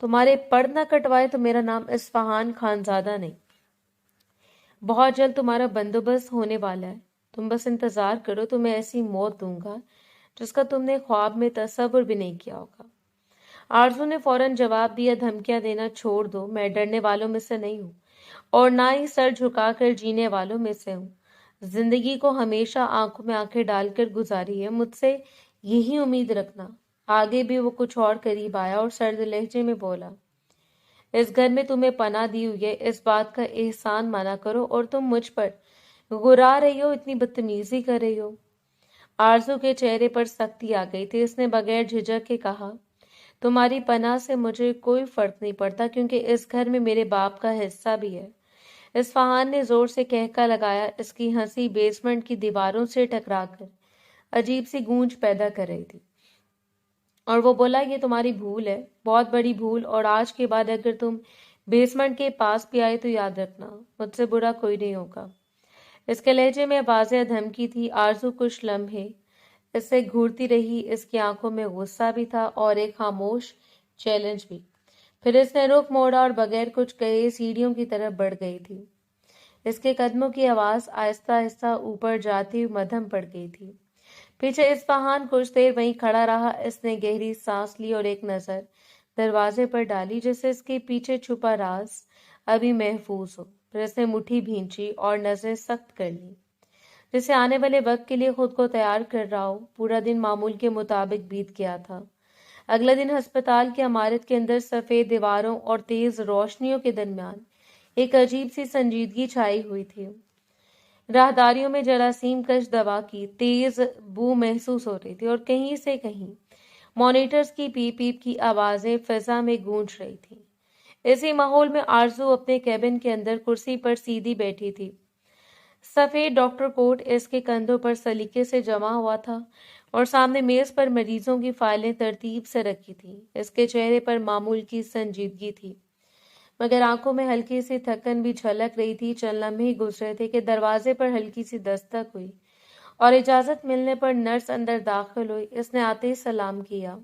تمہارے پڑ نہ کٹوائے تو میرا نام اصفہان خانزادہ نہیں۔ بہت جلد تمہارا بندوبست ہونے والا ہے، تم بس انتظار کرو، تمہیں ایسی موت دوں گا جس کا تم نے خواب میں تصور بھی نہیں کیا ہوگا۔ آرزو نے فوراً جواب دیا، دھمکیاں دینا چھوڑ دو، میں ڈرنے والوں میں سے نہیں ہوں اور نہ ہی سر جھکا کر جینے والوں میں سے ہوں۔ زندگی کو ہمیشہ آنکھوں میں آنکھیں ڈال کر گزاری ہے، مجھ سے یہی امید رکھنا۔ آگے بھی وہ کچھ اور قریب آیا اور سرد لہجے میں بولا، اس گھر میں تمہیں پناہ دی ہوئی ہے، اس بات کا احسان مانا کرو، اور تم مجھ پر گرا رہی ہو، اتنی بدتمیزی کر رہی ہو۔ آرزو کے چہرے پر سختی آ گئی تھی، اس نے بغیر جھجک کے کہا، تمہاری پناہ سے مجھے کوئی فرق نہیں پڑتا کیونکہ اس گھر میں میرے باپ کا حصہ بھی ہے۔ اصفہان نے زور سے کہکا لگایا، اس کی ہنسی بیسمنٹ کی دیواروں سے ٹکرا کر عجیب سی گونج پیدا کر رہی تھی، اور وہ بولا، یہ تمہاری بھول ہے، بہت بڑی بھول، اور آج کے بعد اگر تم بیسمنٹ کے پاس بھی آئے تو یاد رکھنا، مجھ سے برا کوئی نہیں ہوگا۔ اس کے لہجے میں واضح دھمکی تھی۔ آرزو کچھ لمحے اس سے گھورتی رہی، اس کی آنکھوں میں غصہ بھی تھا اور ایک خاموش چیلنج بھی۔ پھر اس نے رخ موڑا اور بغیر کچھ کہے سیڑھیوں کی طرف بڑھ گئی تھی۔ اس کے قدموں کی آواز آہستہ آہستہ اوپر جاتی ہوئی مدھم پڑ گئی تھی۔ پیچھے اصفہان کچھ دیر وہیں کھڑا رہا، اس نے گہری سانس لی اور ایک نظر دروازے پر ڈالی جیسے اس کے پیچھے چھپا راز ابھی محفوظ ہو۔ پھر اس نے مٹھی بھینچی اور نظریں سخت کر لی، جسے آنے والے وقت کے لیے خود کو تیار کر رہا ہو۔ پورا دن معمول کے مطابق بیت گیا تھا۔ اگلے دن ہسپتال کی عمارت کے اندر سفید دیواروں اور تیز روشنیوں کے درمیان ایک عجیب سی سنجیدگی چھائی ہوئی تھی۔ راہداریوں میں جراثیم کش دوا کی تیز بو محسوس ہو رہی تھی اور کہیں سے کہیں مانیٹرز کی پیپ پیپ کی آوازیں فضا میں گونج رہی تھیں۔ اسی ماحول میں آرزو اپنے کیبن کے اندر کرسی پر سیدھی بیٹھی تھی۔ سفید ڈاکٹر کوٹ اس کے کندھوں پر سلیقے سے جمع ہوا تھا اور سامنے میز پر مریضوں کی فائلیں ترتیب سے رکھی تھیں۔ اس کے چہرے پر معمول کی سنجیدگی تھی، مگر آنکھوں میں ہلکی سی تھکن بھی جھلک رہی تھی۔ چند لمحے گزرے تھے کہ دروازے پر ہلکی سی دستک ہوئی اور اجازت ملنے پر نرس اندر داخل ہوئی۔ اس نے آتے ہی سلام کیا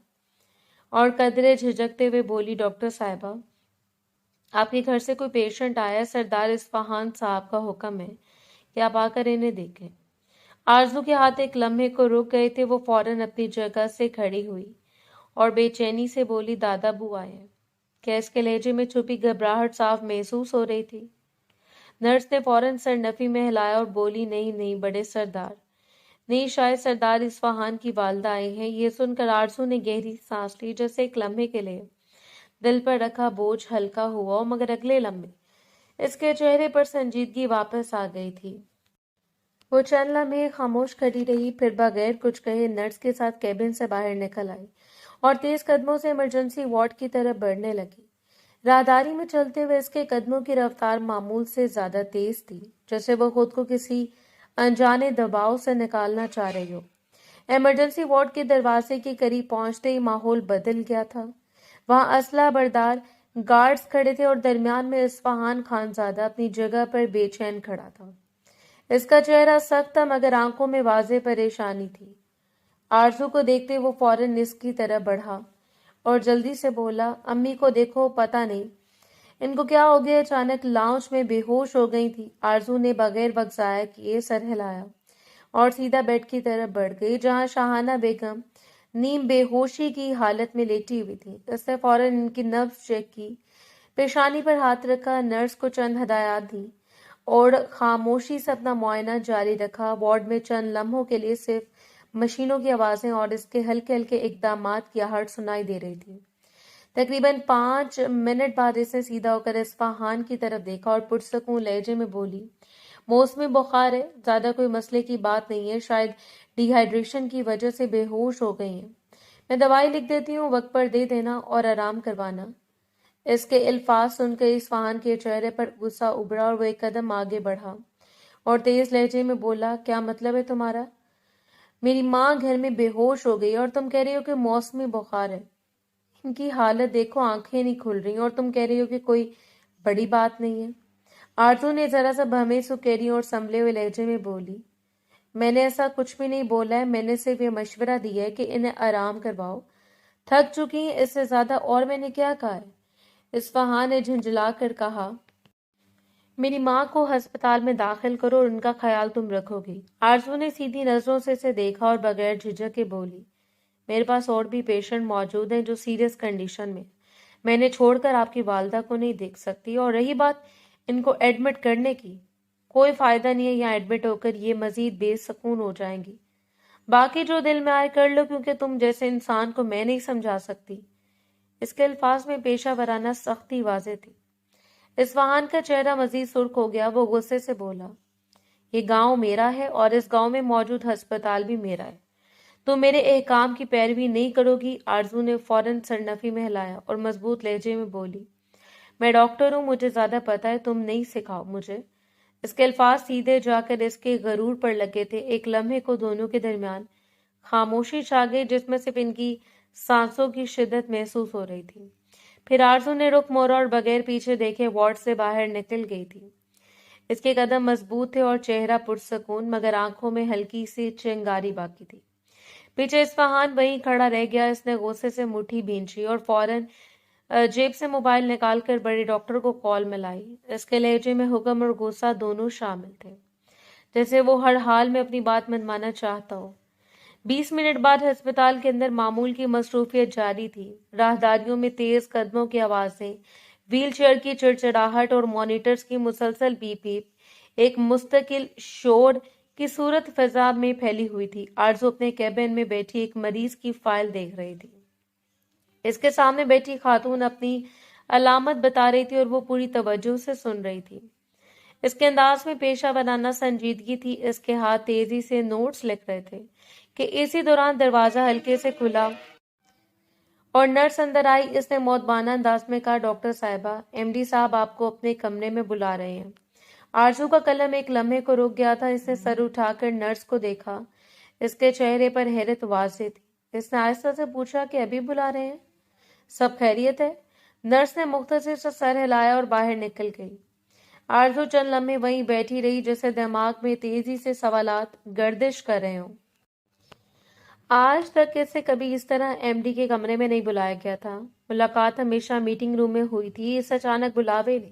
اور قدرے جھجکتے ہوئے بولی، ڈاکٹر صاحبہ، آپ کے گھر سے کوئی پیشنٹ آیا ہے، سردار اصفہان صاحب کا حکم ہے کہ آپ آ کر انہیں دیکھیں۔ آرزو کے ہاتھ ایک لمحے کو رک گئے تھے، وہ فوراً اپنی جگہ سے کھڑی ہوئی اور بے چینی سے بولی، دادا بو آئے ہیں۔ کیا اس کے لہجے میں چھپی گھبراہٹ صاف محسوس ہو رہی تھی؟ نرس نے فوراً سر نفی میں ہلایا اور بولی، نہیں نہیں بڑے سردار، نہیں، شاید سردار اصفہان کی والدہ آئی ہیں۔ یہ سن کر آرزو نے گہری سانس لی، جیسے ایک لمحے کے لیے دل پر رکھا بوجھ ہلکا ہوا، مگر اگلے لمحے اس کے چہرے پر سنجیدگی واپس آ گئی تھی۔ وہ چند لمحے خاموش کھڑی رہی، پھر بغیر کچھ کہے نرس کے ساتھ کیبن سے باہر نکل آئی اور تیز قدموں سے ایمرجنسی وارڈ کی طرف بڑھنے لگی۔ راہداری میں چلتے ہوئے اس کے قدموں کی رفتار معمول سے زیادہ تیز تھی، جیسے وہ خود کو کسی انجانے دباؤ سے نکالنا چاہ رہی ہو۔ ایمرجنسی وارڈ کے دروازے کے قریب پہنچتے ہی ماحول بدل گیا تھا۔ وہاں اسلحہ بردار گارڈز کھڑے تھے اور درمیان میں اصفہان خانزادہ اپنی جگہ پر بے چین کھڑا تھا۔ اس کا چہرہ سخت تھا مگر آنکھوں میں واضح پریشانی تھی۔ آرزو کو دیکھتے وہ فوراً اس کی طرف بڑھا اور جلدی سے بولا، امی کو دیکھو، پتہ نہیں ان کو کیا ہو گیا، اچانک لاؤنج میں بے ہوش ہو گئی تھی۔ آرزو نے بغیر وقت ضائع کیے سر ہلایا اور سیدھا بیڈ کی طرف بڑھ گئی جہاں شاہانہ بیگم نیم بے ہوشی کی حالت میں لیٹی ہوئی تھی۔ اس نے فوراً ان کی نبض چیک کی، پیشانی پر ہاتھ رکھا، نرس کو چند ہدایات دیں اور خاموشی سے اپنا معائنہ جاری رکھا۔ وارڈ میں چند لمحوں کے لیے صرف مشینوں کی آوازیں اور اس کے ہلکے ہلکے اقدامات کی آہٹ سنائی دے رہی تھی۔ تقریباً 5 منٹ بعد اس نے سیدھا ہو کر اصفہان کی طرف دیکھا اور پرسکون لہجے میں بولی، موسمی بخار ہے، زیادہ کوئی مسئلے کی بات نہیں ہے، شاید ڈی ہائیڈریشن کی وجہ سے بے ہوش ہو گئی ہیں، میں دوائی لکھ دیتی ہوں، وقت پر دے دینا اور آرام کروانا۔ اس کے الفاظ سن کر اصفہان کے چہرے پر غصہ ابھرا اور وہ ایک قدم آگے بڑھا اور تیز لہجے میں بولا، کیا مطلب ہے تمہارا؟ میری ماں گھر میں بے ہوش ہو گئی اور تم کہہ رہی ہو کہ موسمی بخار ہے؟ ان کی حالت دیکھو، آنکھیں نہیں کھل رہی اور تم کہہ رہی ہو کہ کوئی بڑی بات نہیں ہے۔ آرزو نے ذرا سا بھمے سکیری اور سنبھلے ہوئے لہجے میں بولی، میں نے ایسا کچھ بھی نہیں بولا ہے، میں نے صرف یہ مشورہ دیا ہے کہ انہیں آرام کرواؤ، تھک چکی ہیں، اس سے زیادہ اور میں نے کیا کہا ہے؟ اصفہان نے جھنجھلا کر کہا، میری ماں کو ہسپتال میں داخل کرو اور ان کا خیال تم رکھو گی۔ آرزو نے سیدھی نظروں سے اسے دیکھا اور بغیر جھجک کے بولی، میرے پاس اور بھی پیشنٹ موجود ہیں جو سیریس کنڈیشن میں انہیں چھوڑ کر آپ کی والدہ کو نہیں دیکھ سکتی، اور رہی بات ان کو ایڈمٹ کرنے کی، کوئی فائدہ نہیں ہے، یہاں ایڈمٹ ہو کر یہ مزید بے سکون ہو جائیں گی۔ باقی جو دل میں آئے کر لو، کیونکہ تم جیسے انسان کو میں نہیں سمجھا سکتی۔ اس کے الفاظ میں پیشہ ورانہ سختی واضح تھی۔ اصفہان کا چہرہ مزید سرخ ہو گیا، وہ غصے سے بولا، یہ گاؤں میرا ہے اور اس گاؤں میں موجود ہسپتال بھی میرا ہے، تم میرے احکام کی پیروی نہیں کرو گی۔ آرزو نے فوراً سرنفی میں ہلایا اور مضبوط لہجے میں بولی، میں ڈاکٹر ہوں، مجھے زیادہ پتا ہے، تم نہیں سکھاؤ مجھے۔ اس کے الفاظ سیدھے جا کر اس کے غرور پر لگے تھے۔ ایک لمحے کو دونوں کے درمیان خاموشی چھا گئی، جس میں صرف ان کی سانسوں کی شدت محسوس ہو رہی تھی۔ پھر آرزو نے رخ موڑا اور بغیر پیچھے دیکھے وارڈ سے باہر نکل گئی تھی۔ اس کے قدم مضبوط تھے اور چہرہ پرسکون، مگر آنکھوں میں ہلکی سی چنگاری باقی تھی۔ پیچھے اصفہان وہیں کھڑا رہ گیا۔ اس نے غصے سے مٹھی بھینچی اور فوراً جیب سے موبائل نکال کر بڑے ڈاکٹر کو کال ملائی۔ اس کے لہجے میں حکم اور غصہ دونوں شامل تھے، جیسے وہ ہر حال میں اپنی بات منوانا چاہتا ہو۔ 20 منٹ بعد ہسپتال کے اندر معمول کی مصروفیت جاری تھی۔ راہداریوں میں تیز قدموں کی آوازیں، ویل چیئر کی چڑچڑاہٹ اور مانیٹرز کی مسلسل بیپ بیپ ایک مستقل شور کی صورت فضا میں پھیلی ہوئی تھی۔ آرزو اپنے کیبن میں بیٹھی ایک مریض کی فائل دیکھ رہی تھی۔ اس کے سامنے بیٹھی خاتون اپنی علامت بتا رہی تھی اور وہ پوری توجہ سے سن رہی تھی۔ اس کے انداز میں پیشہ ورانہ سنجیدگی تھی۔ اس کے ہاتھ تیزی سے نوٹس لکھ رہے تھے کہ اسی دوران دروازہ ہلکے سے کھلا اور نرس اندر آئی۔ اس نے موتبانہ انداز میں کہا، ڈاکٹر صاحبہ، ایم ڈی صاحب آپ کو اپنے کمرے میں بلا رہے ہیں۔ آرزو کا قلم ایک لمحے کو رک گیا تھا۔ اس نے سر اٹھا کر نرس کو دیکھا۔ اس کے چہرے پر حیرت واضح تھی۔ اس نے آہستہ سے پوچھا کہ ابھی بلا رہے ہیں؟ سب خیریت ہے؟ نرس نے مختصر سے سر ہلایا اور باہر نکل گئی۔ آرزو چند لمحے وہیں بیٹھی رہی، جیسے دماغ میں تیزی سے سوالات گردش کر رہے ہوں۔ آج تک اسے کبھی اس طرح ایم ڈی کے کمرے میں نہیں بلایا گیا تھا۔ ملاقات ہمیشہ میٹنگ روم میں ہوئی تھی۔ اس اچانک بلاوے نے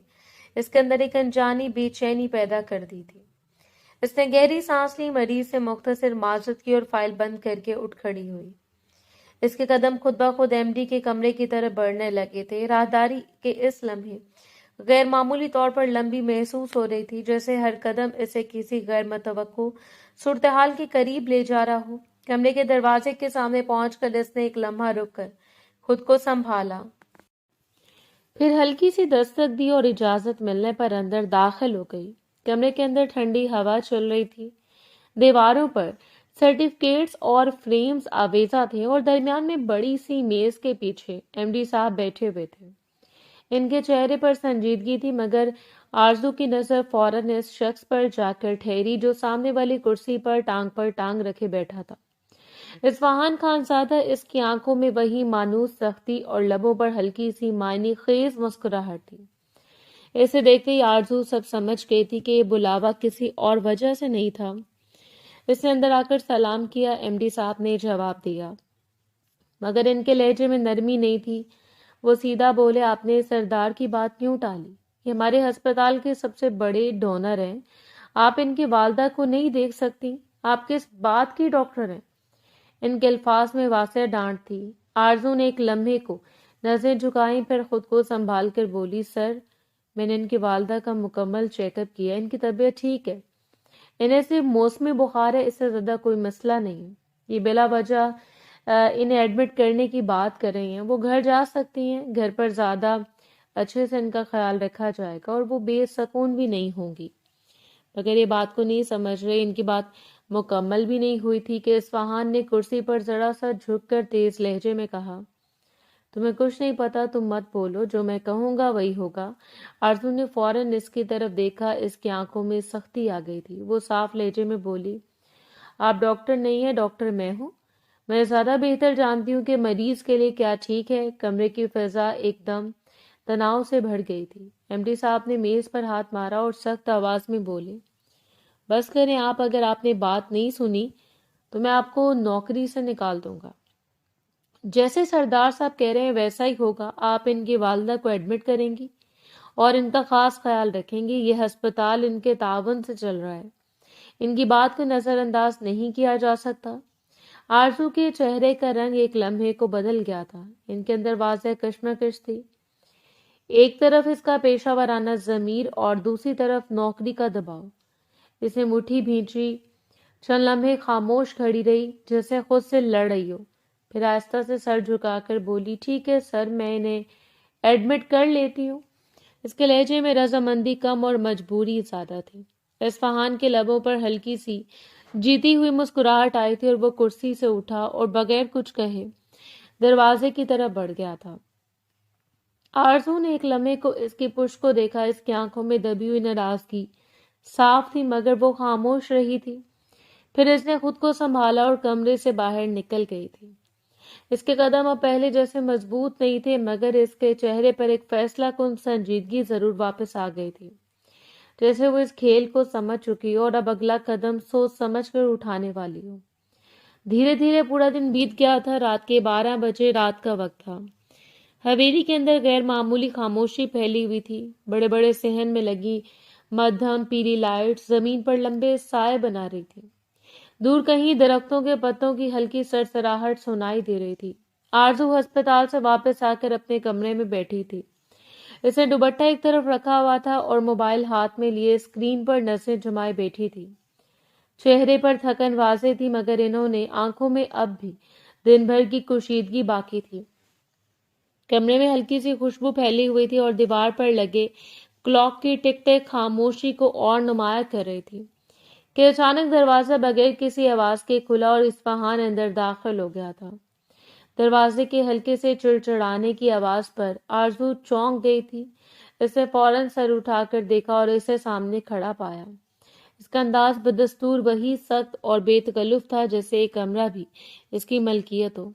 اس کے اندر ایک انجانی بے چینی پیدا کر دی تھی۔ اس نے گہری سانس لی، مریض سے مختصر معذرت کی اور فائل بند کر کے اٹھ کھڑی ہوئی۔ اس کے قدم خود بخود ایم ڈی کے کمرے کی طرف بڑھنے لگے تھے۔ راہداری کے اس لمحے غیر معمولی طور پر لمبی محسوس ہو رہی تھی، جیسے ہر قدم اسے کسی غیر متوقع صورتحال کے قریب لے جا رہا ہو۔ کمرے کے دروازے کے سامنے پہنچ کر اس نے ایک لمحہ رک کر خود کو سنبھالا، پھر ہلکی سی دستک دی اور اجازت ملنے پر اندر داخل ہو گئی۔ کمرے کے اندر ٹھنڈی ہوا چل رہی تھی۔ دیواروں پر سرٹیفکیٹس اور فریمز آویزاں تھے اور درمیان میں بڑی سی میز کے پیچھے ایم ڈی صاحب بیٹھے ہوئے تھے۔ ان کے چہرے پر سنجیدگی تھی، مگر آرزو کی نظر فوراً اس شخص پر جا کر ٹھہری جو سامنے والی کرسی پر ٹانگ رکھے بیٹھا تھا۔ اصفہان خانزادہ۔ اس کی آنکھوں میں وہی مانوس سختی اور لبوں پر ہلکی سی معنی خیز مسکراہٹ تھی۔ اسے دیکھتے ہی آرزو سب سمجھ گئی تھی کہ یہ بلاوا کسی اور وجہ سے نہیں تھا۔ اس نے اندر آ کر سلام کیا۔ ایم ڈی صاحب نے جواب دیا، مگر ان کے لہجے میں نرمی نہیں تھی۔ وہ سیدھا بولے، آپ نے سردار کی بات کیوں ٹالی؟ یہ ہمارے ہسپتال کے سب سے بڑے ڈونر ہیں، آپ ان کی والدہ کو نہیں دیکھ سکتی؟ آپ کس بات کی ڈاکٹر ہیں؟ ان کے الفاظ میں واضح ڈانٹ تھی۔ آرزو نے ایک لمحے کو نظریں جھکائیں، پھر خود کو سنبھال کر بولی، سر، میں نے ان کی والدہ کا مکمل چیک اپ کیا، ان کی طبیعت ٹھیک ہے، انہیں صرف موسمی بخار ہے، اس سے زیادہ کوئی مسئلہ نہیں۔ یہ بلا وجہ انہیں ایڈمٹ کرنے کی بات کر رہی ہیں، وہ گھر جا سکتی ہیں، گھر پر زیادہ اچھے سے ان کا خیال رکھا جائے گا اور وہ بے سکون بھی نہیں ہوں گی۔ مگر یہ بات کو نہیں سمجھ رہے۔ ان کی بات مکمل بھی نہیں ہوئی تھی کہ اصفہان نے کرسی پر ذرا سا جھک کر تیز لہجے میں کہا، تمہیں کچھ نہیں پتا، تم مت بولو، جو میں کہوں گا وہی ہوگا۔ آرزو نے فوراً اس کی طرف دیکھا۔ اس کی آنکھوں میں سختی آ گئی تھی۔ وہ صاف لہجے میں بولی، آپ ڈاکٹر نہیں ہیں، ڈاکٹر میں ہوں، میں زیادہ بہتر جانتی ہوں کہ مریض کے لیے کیا ٹھیک ہے۔ کمرے کی فضا ایک دم تناؤ سے بھر گئی تھی۔ ایم ڈی صاحب نے میز پر ہاتھ مارا اور سخت آواز میں بولے، بس کریں آپ، اگر آپ نے بات نہیں سنی تو میں آپ کو نوکری سے نکال دوں گا۔ جیسے سردار صاحب کہہ رہے ہیں ویسا ہی ہوگا. آپ ان کی والدہ کو ایڈمٹ کریں گی اور ان کا خاص خیال رکھیں گی. یہ ہسپتال ان کے تعاون سے چل رہا ہے. ان کی بات کو نظر انداز نہیں کیا جا سکتا. آرزو کے چہرے کا رنگ ایک لمحے کو بدل گیا تھا. ان کے اندر واضح کشمکش تھی. ایک طرف اس کا پیشہ ورانہ ضمیر اور دوسری طرف نوکری کا دباؤ. اس نے مٹھی بھینچی، چند لمحے خاموش کھڑی رہی جیسے خود سے لڑ رہی ہو. پھر آہستہ سے سر جھکا کر بولی، ٹھیک ہے سر، میں انہیں ایڈمٹ کر لیتی ہوں. اس کے لہجے میں رضامندی کم اور مجبوری زیادہ تھی. اصفہان کے لبوں پر ہلکی سی جیتی ہوئی مسکراہٹ آئی تھی اور وہ کرسی سے اٹھا اور بغیر کچھ کہے دروازے کی طرف بڑھ گیا تھا. آرزو نے ایک لمحے کو اس کی پشت کو دیکھا. اس کی آنکھوں میں دبی ہوئی ناراضگی صاف تھی مگر وہ خاموش رہی تھی. پھر اس نے خود کو سنبھالا اور کمرے سے باہر نکل گئی تھی. اس کے قدم اب پہلے جیسے مضبوط نہیں تھے مگر اس کے چہرے پر ایک فیصلہ کن سنجیدگی ضرور واپس آ گئی تھی، جیسے وہ اس کھیل کو سمجھ چکی اور اب اگلا قدم سوچ سمجھ کر اٹھانے والی ہو. دھیرے دھیرے پورا دن بیت گیا تھا. رات کے 12 بجے رات کا وقت تھا. حویلی کے اندر غیر معمولی خاموشی پھیلی ہوئی تھی. بڑے بڑے صحن میں لگی مدھم پیلی لائٹ زمین پر لمبے سائے بنا رہی تھی. دور کہیں درختوں کے پتوں کی ہلکی سرسراہٹ سنائی دے رہی تھی. آرزو ہسپتال سے واپس آ کر اپنے کمرے میں بیٹھی تھی. اس نے دوپٹہ ایک طرف رکھا ہوا تھا اور موبائل ہاتھ میں لیے اسکرین پر نظریں جمائے بیٹھی تھی. چہرے پر تھکن واضح تھی مگر انہوں نے آنکھوں میں اب بھی دن بھر کی کشیدگی باقی تھی. کمرے میں ہلکی سی خوشبو پھیلی ہوئی تھی اور دیوار پر لگے کلاک کی ٹک ٹک خاموشی کو اور نمایاں کر رہی تھی کہ اچانک دروازہ بغیر کسی آواز کے کھلا اور اصفہان اندر داخل ہو گیا تھا. دروازے کے ہلکے سے چڑچڑانے کی آواز پر آرزو چونک گئی تھی. اس نے فوراً سر اٹھا کر دیکھا اور اسے سامنے کھڑا پایا. اس کا انداز بدستور وہی سخت اور بے تکلف تھا جیسے ایک کمرہ بھی اس کی ملکیت ہو.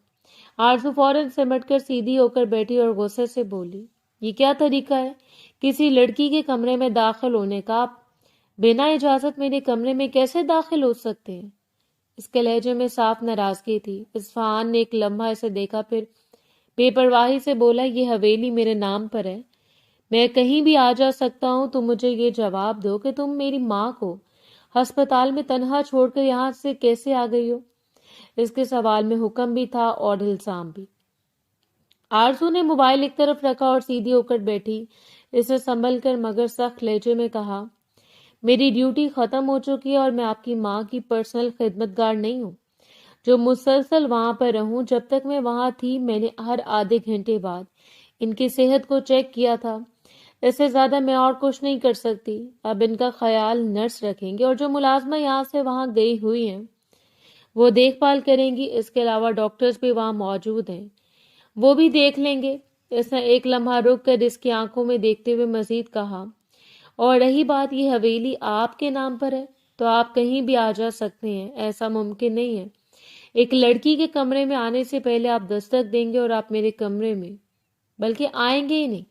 آرزو فوراً سمٹ کر سیدھی ہو کر بیٹھی اور غصے سے بولی، یہ کیا طریقہ ہے کسی لڑکی کے کمرے میں داخل ہونے کا؟ آپ بنا اجازت میرے کمرے میں کیسے داخل ہو سکتے ہیں؟ اس کے لہجے میں صاف ناراضگی تھی. اصفہان نے ایک لمحہ اسے دیکھا، پھر بے پرواہی سے بولا، یہ حویلی میرے نام پر ہے، میں کہیں بھی آ جا سکتا ہوں. تم مجھے یہ جواب دو کہ تم میری ماں کو ہسپتال میں تنہا چھوڑ کر یہاں سے کیسے آ گئی ہو؟ اس کے سوال میں حکم بھی تھا اور الزام بھی. آرزو نے موبائل ایک طرف رکھا اور سیدھی ہو کر بیٹھی. اسے سنبھل کر مگر سخت لہجے میں کہا، میری ڈیوٹی ختم ہو چکی ہے اور میں آپ کی ماں کی پرسنل خدمتگار نہیں ہوں جو مسلسل وہاں پر رہوں. جب تک میں وہاں تھی میں نے ہر آدھے گھنٹے بعد ان کی صحت کو چیک کیا تھا. اس سے زیادہ میں اور کچھ نہیں کر سکتی. اب ان کا خیال نرس رکھیں گے اور جو ملازمہ یہاں سے وہاں گئی ہوئی ہیں وہ دیکھ بھال کریں گی. اس کے علاوہ ڈاکٹرز بھی وہاں موجود ہیں، وہ بھی دیکھ لیں گے. اس نے ایک لمحہ رک کر اس کی آنکھوں میں دیکھتے ہوئے مزید کہا، اور رہی بات یہ حویلی آپ کے نام پر ہے تو آپ کہیں بھی آ جا سکتے ہیں. ایسا ممکن نہیں ہے. ایک لڑکی کے کمرے میں آنے سے پہلے آپ دستک دیں گے اور آپ میرے کمرے میں بلکہ آئیں گے ہی نہیں.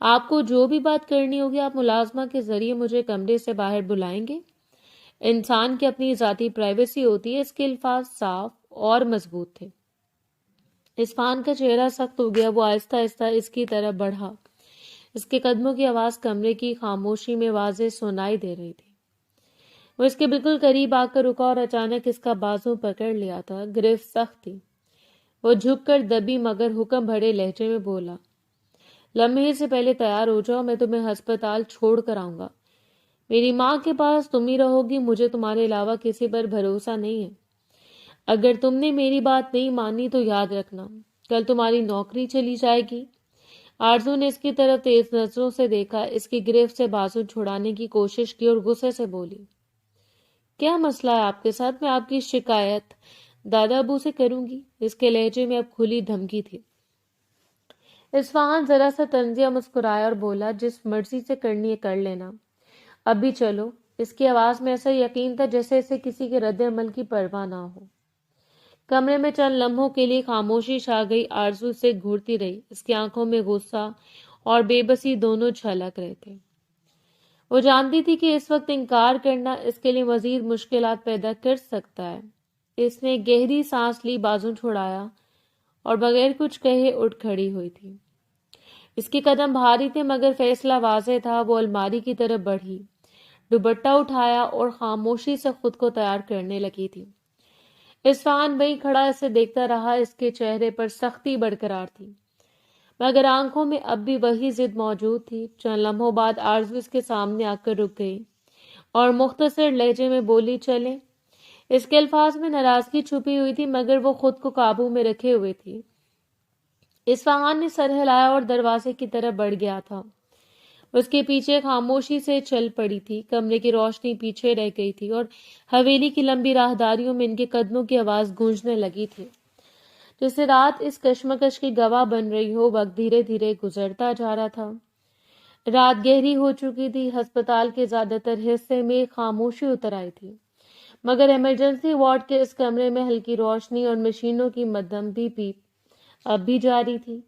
آپ کو جو بھی بات کرنی ہوگی آپ ملازمہ کے ذریعے مجھے کمرے سے باہر بلائیں گے. انسان کی اپنی ذاتی پرائیویسی ہوتی ہے. اس کے الفاظ صاف اور مضبوط تھے. اصفہان کا چہرہ سخت ہو گیا. وہ آہستہ آہستہ اس کی طرف بڑھا. اس کے قدموں کی آواز کمرے کی خاموشی میں واضح سنائی دے رہی تھی. وہ اس کے بالکل قریب آ کر رکا اور اچانک اس کا بازو پکڑ لیا تھا. گرفت سخت تھی. وہ جھک کر دبی مگر حکم بھرے لہجے میں بولا، لمحے سے پہلے تیار ہو جاؤ، میں تمہیں ہسپتال چھوڑ کر آؤں گا. میری ماں کے پاس تم ہی رہو گی. مجھے تمہارے علاوہ کسی پر بھروسہ نہیں ہے. اگر تم نے میری بات نہیں مانی تو یاد رکھنا کل تمہاری نوکری چلی جائے گی. آرزو نے اس کی طرف تیز نظروں سے دیکھا. اس کی گرفت سے بازو چھڑانے کی کوشش کی اور غصے سے بولی، کیا مسئلہ ہے آپ کے ساتھ؟ میں آپ کی شکایت دادا ابو سے کروں گی. اس کے لہجے میں اب کھلی دھمکی تھی. اصفہان ذرا سا طنزیہ مسکرایا اور بولا، جس مرضی سے کرنی ہے کر لینا، اب بھی چلو. اس کی آواز میں ایسا یقین تھا جیسے اسے کسی کے رد عمل کی پرواہ نہ ہو. کمرے میں چند لمحوں کے لیے خاموشی چھا گئی. آرزو سے گھورتی رہی. اس کی آنکھوں میں غصہ اور بے بسی دونوں جھلک رہے تھے. وہ جانتی تھی کہ اس وقت انکار کرنا اس کے لیے مزید مشکلات پیدا کر سکتا ہے. اس نے گہری سانس لی، بازو چھڑایا اور بغیر کچھ کہے اٹھ کھڑی ہوئی تھی۔ اس کے قدم بھاری تھے مگر فیصلہ واضح تھا۔ وہ الماری کی طرف بڑھی، دوپٹہ اٹھایا اور خاموشی سے خود کو تیار کرنے لگی تھی۔ اصفہان وہیں کھڑا اسے دیکھتا رہا۔ اس کے چہرے پر سختی برقرار تھی مگر آنکھوں میں اب بھی وہی ضد موجود تھی۔ چند لمحوں بعد آرزو اس کے سامنے آ کر رک گئی اور مختصر لہجے میں بولی، چلے۔ اس کے الفاظ میں ناراضگی چھپی ہوئی تھی مگر وہ خود کو قابو میں رکھے ہوئے تھی۔ اصفہان نے سر ہلایا اور دروازے کی طرف بڑھ گیا تھا۔ اس کے پیچھے خاموشی سے چل پڑی تھی۔ کمرے کی روشنی پیچھے رہ گئی تھی اور حویلی کی لمبی راہداریوں میں ان کے قدموں کی آواز گونجنے لگی تھی۔ جیسے رات اس کشمکش کی گواہ بن رہی ہو۔ وقت دھیرے دھیرے گزرتا جا رہا تھا۔ رات گہری ہو چکی تھی۔ ہسپتال کے زیادہ تر حصے میں خاموشی اتر آئی تھی مگر ایمرجنسی وارڈ کے اس کمرے میں ہلکی روشنی اور مشینوں کی مدھم پیپ اب بھی جاری تھی۔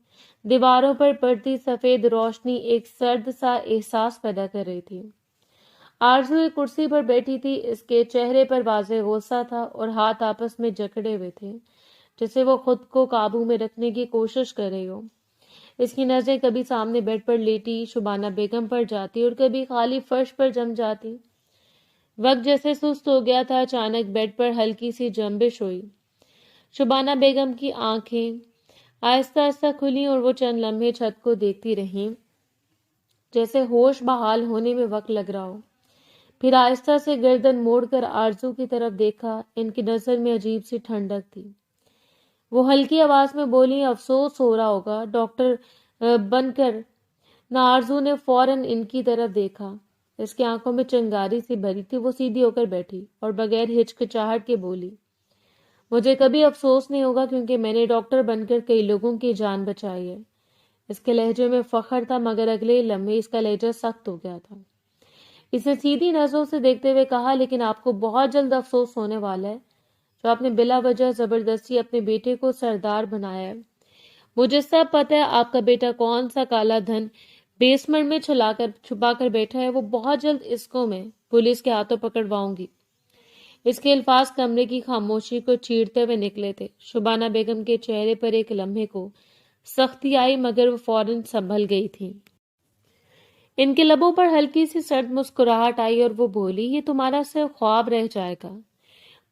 دیواروں پر پڑتی سفید روشنی ایک سرد سا احساس پیدا کر رہی تھی۔ آرزو ایک کرسی پر بیٹھی تھی۔ اس کے چہرے پر واضح غصہ تھا اور ہاتھ آپس میں جکڑے ہوئے تھے جیسے وہ خود کو قابو میں رکھنے کی کوشش کر رہی ہو۔ اس کی نظریں کبھی سامنے بیڈ پر لیٹی شبانہ بیگم پر جاتی اور کبھی خالی فرش پر جم جاتی۔ وقت جیسے سست ہو گیا تھا۔ اچانک بیڈ پر ہلکی سی جنبش ہوئی۔ شبانہ بیگم کی آنکھیں آہستہ آہستہ کھلی اور وہ چند لمحے چھت کو دیکھتی رہیں جیسے ہوش بحال ہونے میں وقت لگ رہا ہو۔ پھر آہستہ سے گردن موڑ کر آرزو کی طرف دیکھا۔ ان کی نظر میں عجیب سی ٹھنڈک تھی۔ وہ ہلکی آواز میں بولی، افسوس ہو رہا ہوگا ڈاکٹر بن کر۔ نہ آرزو نے فوراً ان کی طرف دیکھا۔ اس کی آنکھوں میں چنگاری سی بھری تھی۔ وہ سیدھی ہو کر بیٹھی اور بغیر ہچکچاہٹ کے بولی، مجھے کبھی افسوس نہیں ہوگا کیونکہ میں نے ڈاکٹر بن کر کئی لوگوں کی جان بچائی ہے۔ اس کے لہجے میں فخر تھا مگر اگلے لمحے اس کا لہجہ سخت ہو گیا تھا۔ اس نے سیدھی نظروں سے دیکھتے ہوئے کہا، لیکن آپ کو بہت جلد افسوس ہونے والا ہے جو آپ نے بلا وجہ زبردستی اپنے بیٹے کو سردار بنایا ہے۔ مجھے سب پتہ ہے آپ کا بیٹا کون سا کالا دھن بیسمنٹ میں چھپا کر بیٹھا ہے۔ وہ بہت جلد اس کو میں پولیس کے ہاتھوں پکڑواؤں گی۔ اس کے الفاظ کمرے کی خاموشی کو چیرتے ہوئے نکلے تھے۔ شبانہ بیگم کے چہرے پر ایک لمحے کو سختی آئی مگر وہ فوراً سنبھل گئی تھی۔ ان کے لبوں پر ہلکی سی سرد مسکراہٹ آئی اور وہ بولی، یہ تمہارا صرف خواب رہ جائے گا۔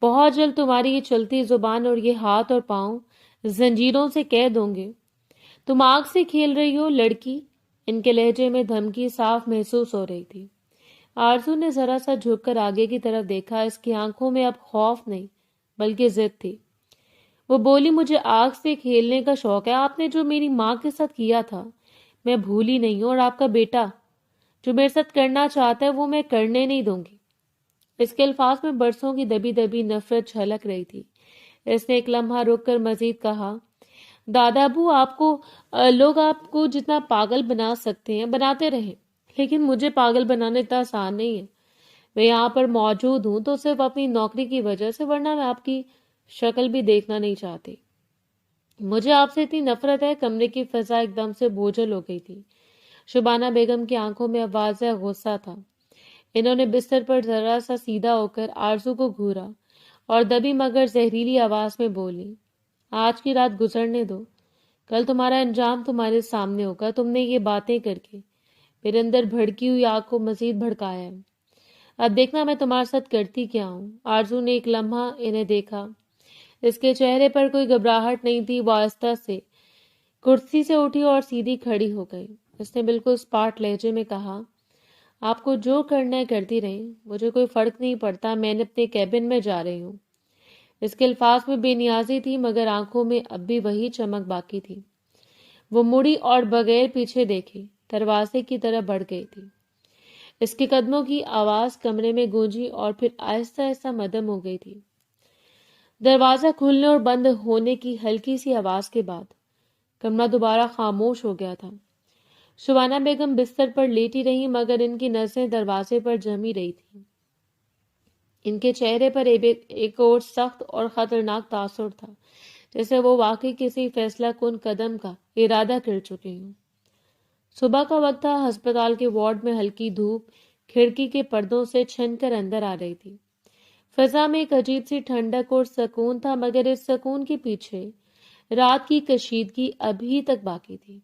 بہت جلد تمہاری یہ چلتی زبان اور یہ ہاتھ اور پاؤں زنجیروں سے قید ہوں گے۔ تم آگ سے کھیل رہی ہو لڑکی۔ ان کے لہجے میں دھمکی صاف محسوس ہو رہی تھی۔ آرزو نے ذرا سا جھک کر آگے کی طرف دیکھا۔ اس کی آنکھوں میں اب خوف نہیں بلکہ ضد تھی۔ وہ بولی، مجھے آگ سے کھیلنے کا شوق ہے۔ آپ نے جو میری ماں کے ساتھ کیا تھا میں بھولی نہیں ہوں، اور آپ کا بیٹا جو میرے ساتھ کرنا چاہتا ہے وہ میں کرنے نہیں دوں گی۔ اس کے الفاظ میں برسوں کی دبی دبی نفرت جھلک رہی تھی۔ اس نے ایک لمحہ رک کر مزید کہا، دادا ابو لوگ آپ کو جتنا پاگل بنا سکتے ہیں بناتے رہیں، لیکن مجھے پاگل بنانا اتنا آسان نہیں ہے۔ میں یہاں پر موجود ہوں تو صرف اپنی نوکری کی وجہ سے، ورنہ میں آپ کی شکل بھی دیکھنا نہیں چاہتی۔ مجھے آپ سے اتنی نفرت ہے۔ کمرے کی فضا ایک دم سے بوجھل ہو گئی تھی۔ شبانہ بیگم کی آنکھوں میں واضح غصہ تھا۔ انہوں نے بستر پر ذرا سا سیدھا ہو کر آرزو کو گھورا اور دبی مگر زہریلی آواز میں بولی، آج کی رات گزرنے دو، کل تمہارا انجام تمہارے سامنے ہوگا۔ تم نے یہ باتیں کر کے میرے اندر بھڑکی ہوئی آگ کو مزید بھڑکایا ہے۔ اب دیکھنا میں تمہارے ساتھ کرتی کیا ہوں۔ آرزو نے ایک لمحہ انہیں دیکھا۔ اس کے چہرے پر کوئی گھبراہٹ نہیں تھی۔ وہ آہستہ سے کرسی سے اٹھی اور سیدھی کھڑی ہو گئی۔ اس نے بالکل اسپاٹ لہجے میں کہا، آپ کو جو کرنا ہے کرتی رہیں، مجھے کوئی فرق نہیں پڑتا، میں نے اپنے کیبن میں جا رہی ہوں۔ اس کے الفاظ میں بے نیازی تھی مگر آنکھوں میں اب بھی وہی چمک باقی تھی۔ وہ مڑی اور بغیر پیچھے دیکھے دروازے کی طرف بڑھ گئی تھی۔ اس کے قدموں کی آواز کمرے میں گونجی اور پھر آہستہ آہستہ مدھم ہو گئی تھی۔ دروازہ کھلنے اور بند ہونے کی ہلکی سی آواز کے بعد کمرہ دوبارہ خاموش ہو گیا تھا۔ شبانہ بیگم بستر پر لیٹی رہی مگر ان کی نظریں دروازے پر جمی رہی تھیں۔ ان کے چہرے پر ایک اور سخت اور خطرناک تاثر تھا، جیسے وہ واقعی کسی فیصلہ کن قدم کا ارادہ کر چکی ہوں۔ صبح کا وقت تھا۔ ہسپتال کے وارڈ میں ہلکی دھوپ کھڑکی کے پردوں سے چھن کر اندر آ رہی تھی۔ فضا میں ایک عجیب سی ٹھنڈک اور سکون تھا مگر اس سکون کے پیچھے رات کی کشیدگی ابھی تک باقی تھی۔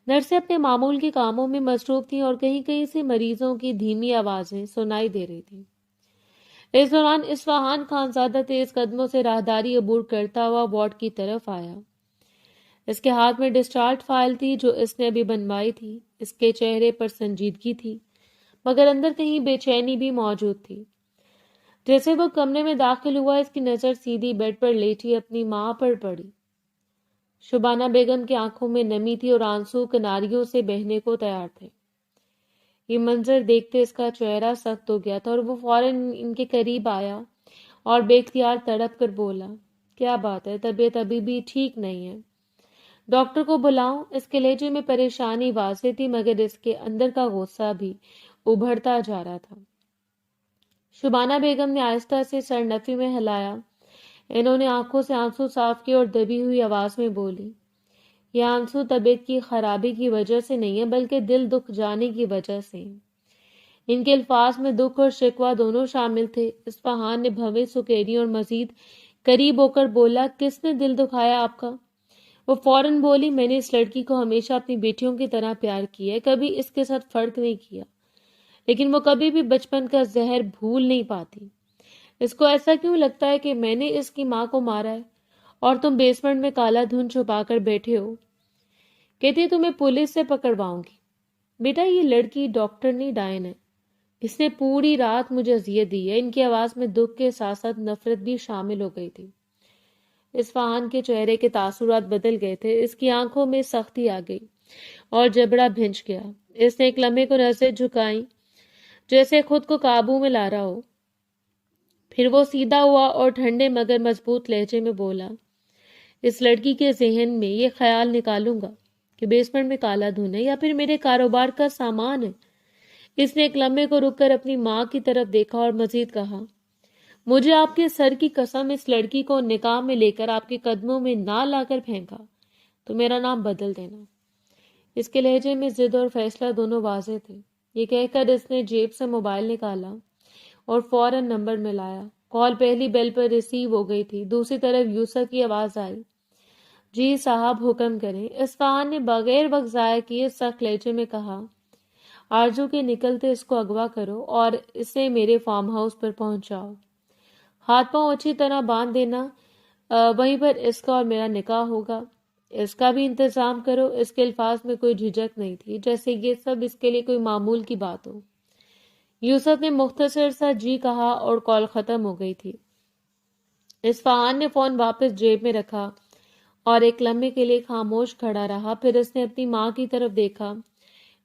نرسیں اپنے معمول کے کاموں میں مصروف تھیں اور کہیں کہیں سے مریضوں کی دھیمی آوازیں سنائی دے رہی تھیں۔ اس دوران اصفہان خانزادہ تیز قدموں سے راہداری عبور کرتا ہوا وارڈ کی طرف آیا۔ اس کے ہاتھ میں ڈسچارج فائل تھی جو اس نے ابھی بنوائی تھی۔ اس کے چہرے پر سنجیدگی تھی، مگر اندر کہیں بے چینی بھی موجود تھی۔ جیسے وہ کمرے میں داخل ہوا، اس کی نظر سیدھی بیڈ پر لیٹی اپنی ماں پر پڑی۔ شبانہ بیگم کی آنکھوں میں نمی تھی اور آنسو کناریوں سے بہنے کو تیار تھے۔ یہ منظر دیکھتے اس کا چہرہ سخت ہو گیا تھا اور وہ فوراً ان کے قریب آیا اور بے اختیار تڑپ کر بولا، کیا بات ہے؟ طبیعت ابھی بھی ٹھیک نہیں ہے؟ ڈاکٹر کو بلاؤں؟ اس کے لہجے میں پریشانی واضح تھی، مگر اس کے اندر کا غصہ بھی ابھرتا جا رہا تھا۔ شبانہ بیگم نے آہستہ سے سر نفی میں ہلایا۔ انہوں نے آنکھوں سے آنسو صاف کیے اور دبی ہوئی آواز میں بولی، یہ آنسو طبیعت کی خرابی کی وجہ سے نہیں ہے، بلکہ دل دکھ جانے کی وجہ سے۔ ان کے الفاظ میں دکھ اور شکوہ دونوں شامل تھے۔ اصفہان نے بھویں سکیری اور مزید قریب ہو کر بولا، کس نے دل دکھایا آپ کا؟ وہ فوراً بولی، میں نے اس لڑکی کو ہمیشہ اپنی بیٹیوں کی طرح پیار کیا ہے، کبھی اس کے ساتھ فرق نہیں کیا، لیکن وہ کبھی بھی بچپن کا زہر بھول نہیں پاتی۔ اس کو ایسا کیوں لگتا ہے کہ میں نے اس کی ماں کو مارا ہے اور تم بیسمنٹ میں کالا دھن چھپا کر بیٹھے ہو؟ کہتی ہے تمہیں پولیس سے پکڑواؤں گی۔ بیٹا، یہ لڑکی ڈاکٹر نہیں، ڈائن ہے۔ اس نے پوری رات مجھے اذیت دی ہے۔ ان کی آواز میں دکھ کے ساتھ ساتھ نفرت بھی شامل ہو گئی تھی۔ اصفہان کے چہرے کے تاثرات بدل گئے تھے۔ اس کی آنکھوں میں سختی آ گئی اور جبڑا بھنج گیا۔ اس نے ایک لمحے کو نظریں جھکائیں جیسے خود کو قابو میں لا رہا ہو۔ پھر وہ سیدھا ہوا اور ٹھنڈے مگر مضبوط لہجے میں بولا، اس لڑکی کے ذہن میں یہ خیال نکالوں گا کہ بیسمنٹ میں کالا دھن ہے یا پھر میرے کاروبار کا سامان ہے۔ اس نے ایک لمحے کو رک کر اپنی ماں کی طرف دیکھا اور مزید کہا، مجھے آپ کے سر کی قسم اس لڑکی کو نکاح میں لے کر آپ کے قدموں میں نہ لا کر پھینکا تو میرا نام بدل دینا۔ اس کے لہجے میں ضد اور فیصلہ دونوں واضح تھے۔ یہ کہہ کر اس نے جیب سے موبائل نکالا اور فوراً نمبر ملایا۔ کال پہلی بیل پر ریسیو ہو گئی تھی۔ دوسری طرف یوسف کی آواز آئی، جی صاحب حکم کریں۔ اصفہان نے بغیر وقت ضائع کیے سخت لہجے میں کہا، آرزو کے نکلتے اس کو اغوا کرو اور اسے میرے فارم ہاؤس پر پہنچاؤ۔ ہاتھ پاؤں اچھی طرح باندھ دینا، وہیں پر اس کا اور میرا نکاح ہوگا۔ اس کا بھی انتظام کرو۔ اس کے الفاظ میں کوئی جھجک نہیں تھی، جیسے یہ سب اس کے لیے کوئی معمول کی بات ہو۔ یوسف نے مختصر سا جی کہا اور کال ختم ہو گئی تھی۔ اصفہان نے فون واپس جیب میں رکھا اور ایک لمحے کے لیے خاموش کھڑا رہا۔ پھر اس نے اپنی ماں کی طرف دیکھا۔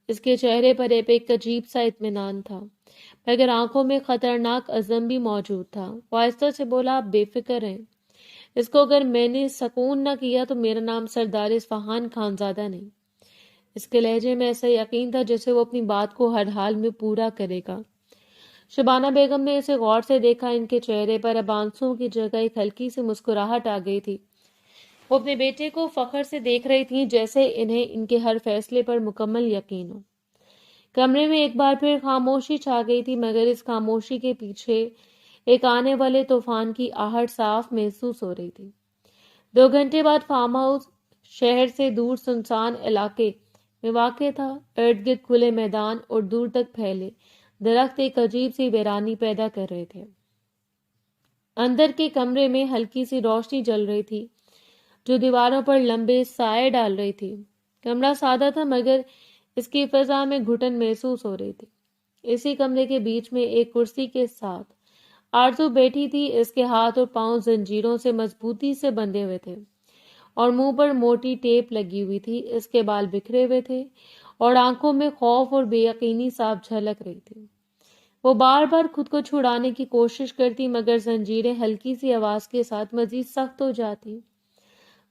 اس کے چہرے پر ایک عجیب سا اطمینان تھا، مگر آنکھوں میں خطرناک عزم بھی موجود تھا۔ وہ آہستہ سے بولا، آپ بے فکر ہیں، اس کو اگر میں نے سکون نہ کیا تو میرا نام سردار اصفہان خانزادہ نہیں۔ اس کے لہجے میں ایسا یقین تھا جیسے وہ اپنی بات کو ہر حال میں پورا کرے گا۔ شبانہ بیگم نے اسے غور سے دیکھا۔ ان کے چہرے پر اب آنسوؤں کی جگہ ایک ہلکی سی مسکراہٹ آ گئی تھی۔ وہ اپنے بیٹے کو فخر سے دیکھ رہی تھیں، جیسے انہیں ان کے ہر فیصلے پر مکمل یقین ہو۔ کمرے میں ایک بار پھر خاموشی چھا گئی تھی، مگر اس خاموشی کے پیچھے ایک آنے والے طوفان کی آہٹ صاف محسوس ہو رہی تھی۔ 2 گھنٹے بعد فارم ہاؤس شہر سے دور سنسان علاقے میں واقع تھا۔ ارد گرد کھلے میدان اور دور تک پھیلے درخت ایک عجیب سی ویرانی پیدا کر رہے تھے۔ اندر کے کمرے میں ہلکی سی روشنی جل رہی تھی جو دیواروں پر لمبے سائے ڈال رہی تھی۔ کمرہ سادہ تھا، مگر اس کی فضا میں گھٹن محسوس ہو رہی تھی۔ اسی کمرے کے بیچ میں ایک کرسی کے ساتھ آرزو بیٹھی تھی۔ اس کے ہاتھ اور پاؤں زنجیروں سے مضبوطی سے بندھے ہوئے تھے اور منہ پر موٹی ٹیپ لگی ہوئی تھی۔ اس کے بال بکھرے ہوئے تھے اور آنکھوں میں خوف اور بے یقینی صاف جھلک رہی تھی۔ وہ بار بار خود کو چھڑانے کی کوشش کرتی، مگر زنجیریں ہلکی سی آواز کے ساتھ مزید سخت ہو جاتی۔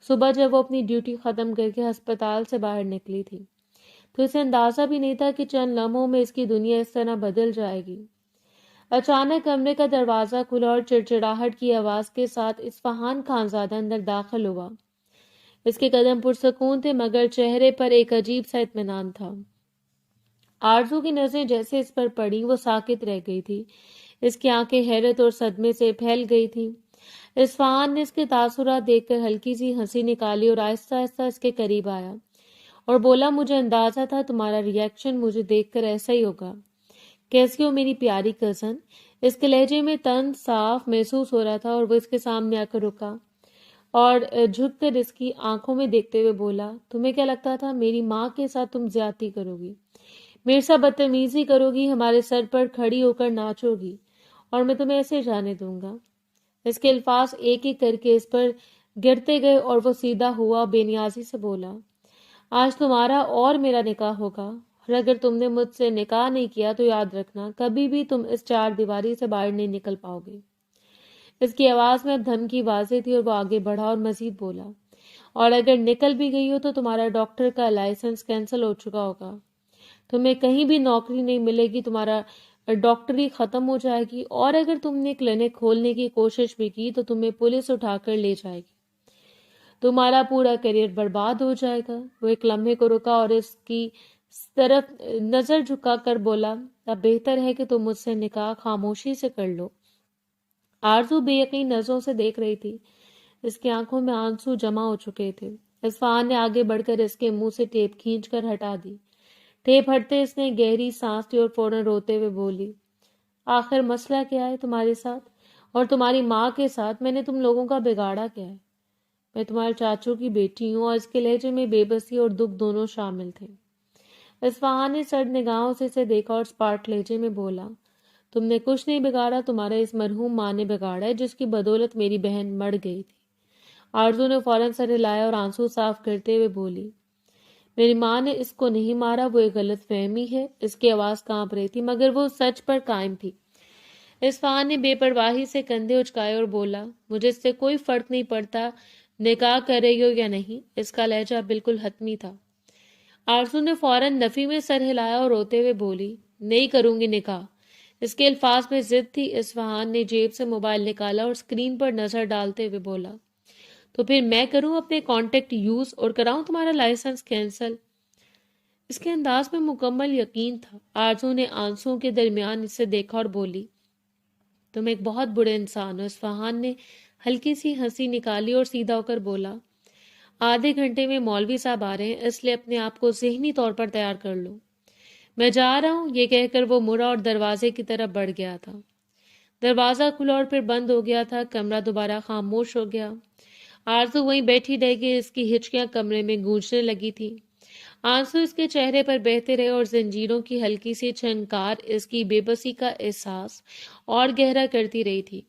صبح جب وہ اپنی ڈیوٹی ختم کر کے ہسپتال سے باہر نکلی تھی تو اسے اندازہ بھی نہیں تھا کہ چند لمحوں میں اس کی دنیا اس طرح بدل جائے گی۔ اچانک کمرے کا دروازہ کھلا اور چڑچڑاہٹ کی آواز کے ساتھ اصفہان خانزادہ اندر داخل ہوا۔ اس کے قدم پرسکون تھے، مگر چہرے پر ایک عجیب سا اطمینان تھا۔ آرزو کی نظریں جیسے اس پر پڑی، وہ ساکت رہ گئی تھی۔ اس کی آنکھیں حیرت اور صدمے سے پھیل گئی تھی۔ اصفہان نے اس کے تاثرات دیکھ کر ہلکی سی ہنسی نکالی اور آہستہ آہستہ اس کے قریب آیا اور بولا، مجھے اندازہ تھا تمہارا ریئیکشن مجھے دیکھ کر ایسا ہی ہوگا۔ کیسی ہو میری پیاری کزن؟ اس کے لہجے میں طنز صاف محسوس ہو رہا تھا اور وہ اس کے سامنے آ کر رکا اور جھک کر اس کی آنکھوں میں دیکھتے ہوئے بولا، تمہیں کیا لگتا تھا میری ماں کے ساتھ تم زیادتی کرو گی، میرے ساتھ بدتمیزی کرو گی، ہمارے سر پر کھڑی ہو کر ناچو گی اور میں تمہیں ایسے جانے دوں گا؟ اس کے الفاظ ایک ایک کر کے اس پر گرتے گئے اور وہ سیدھا ہوا، بے نیازی سے بولا، آج تمہارا اور میرا نکاح ہوگا، اور اگر تم نے مجھ سے نکاح نہیں کیا تو یاد رکھنا کبھی بھی تم اس چار دیواری سے باہر نہیں نکل پاؤ گے۔ اس کی آواز میں اب دھمکی واضح تھی اور وہ آگے بڑھا اور مزید بولا، اور اگر نکل بھی گئی ہو تو تمہارا ڈاکٹر کا لائسنس کینسل ہو چکا ہوگا، تمہیں کہیں بھی نوکری نہیں ملے گی، تمہارا ڈاکٹری ختم ہو جائے گی، اور اگر تم نے کلینک کھولنے کی کوشش بھی کی تو تمہیں پولیس اٹھا کر لے جائے گی، تمہارا پورا کیریئر برباد ہو جائے گا۔ وہ ایک لمحے کو رکا اور اس کی طرف نظر جھکا کر بولا، اب بہتر ہے کہ تم مجھ سے نکاح خاموشی سے کر لو۔ آرزو بے یقین نظروں سے دیکھ رہی تھی، اس کی آنکھوں میں آنسو جمع ہو چکے تھے۔ اصفہان نے آگے بڑھ کر اس کے منہ سے ٹیپ کھینچ کر ہٹا دی۔ ٹیپ ہٹتے اس نے گہری سانس لی اور فوراً روتے ہوئے بولی، آخر مسئلہ کیا ہے تمہارے ساتھ اور تمہاری ماں کے ساتھ؟ میں نے تم لوگوں کا بگاڑا کیا ہے؟ میں تمہارے چاچو کی بیٹی ہوں، اور اس کے لہجے میں بے بسی اور دکھ دونوں شامل تھے۔ اصفہان نے سرد نگاہوں سے اسے دیکھا اور سپاٹ لہجے میں بولا، تم نے کچھ نہیں بگاڑا، تمہارے اس مرحوم ماں نے بگاڑا ہے جس کی بدولت میری بہن مر گئی تھی۔ آرزو نے فوراً سر ہلایا اور آنسو صاف کرتے ہوئے بولی، میری ماں نے اس کو نہیں مارا، وہ ایک غلط فہمی ہے۔ اس کی آواز کانپ رہی تھی مگر وہ سچ پر قائم تھی۔ اصفہان نے بے پرواہی سے کندھے اچکائے اور بولا، مجھے اس سے کوئی فرق نہیں پڑتا نکاح کر رہی ہو یا نہیں۔ اس کا لہجہ بالکل حتمی تھا۔ آرزو نے فوراً نفی میں سر ہلایا اور روتے ہوئے بولی، نہیں کروں گی نکاح۔ اس کے الفاظ میں ضد تھی۔ اصفہان نے جیب سے موبائل نکالا اور اسکرین پر نظر ڈالتے ہوئے بولا، تو پھر میں کروں اپنے کانٹیکٹ یوز اور کراؤں تمہارا لائسنس کینسل؟ اس کے انداز میں مکمل یقین تھا۔ آرزو نے آنسوؤں کے درمیان اسے دیکھا اور بولی، تم ایک بہت برے انسان ہو۔ اصفہان نے ہلکی سی ہنسی نکالی اور سیدھا ہو کر بولا، آدھے گھنٹے میں مولوی صاحب آ رہے ہیں، اس لیے اپنے آپ کو ذہنی طور پر تیار کر لو، میں جا رہا ہوں۔ یہ کہہ کر وہ مڑا اور دروازے کی طرف بڑھ گیا تھا۔ دروازہ کھلا اور پھر بند ہو گیا تھا۔ کمرہ دوبارہ خاموش ہو گیا۔ آرزو وہیں بیٹھی رہ گئی، اس کی ہچکیاں کمرے میں گونجنے لگی تھی۔ آنسو اس کے چہرے پر بہتے رہے اور زنجیروں کی ہلکی سی چھنکار اس کی بے بسی کا احساس اور گہرا کرتی رہی تھی۔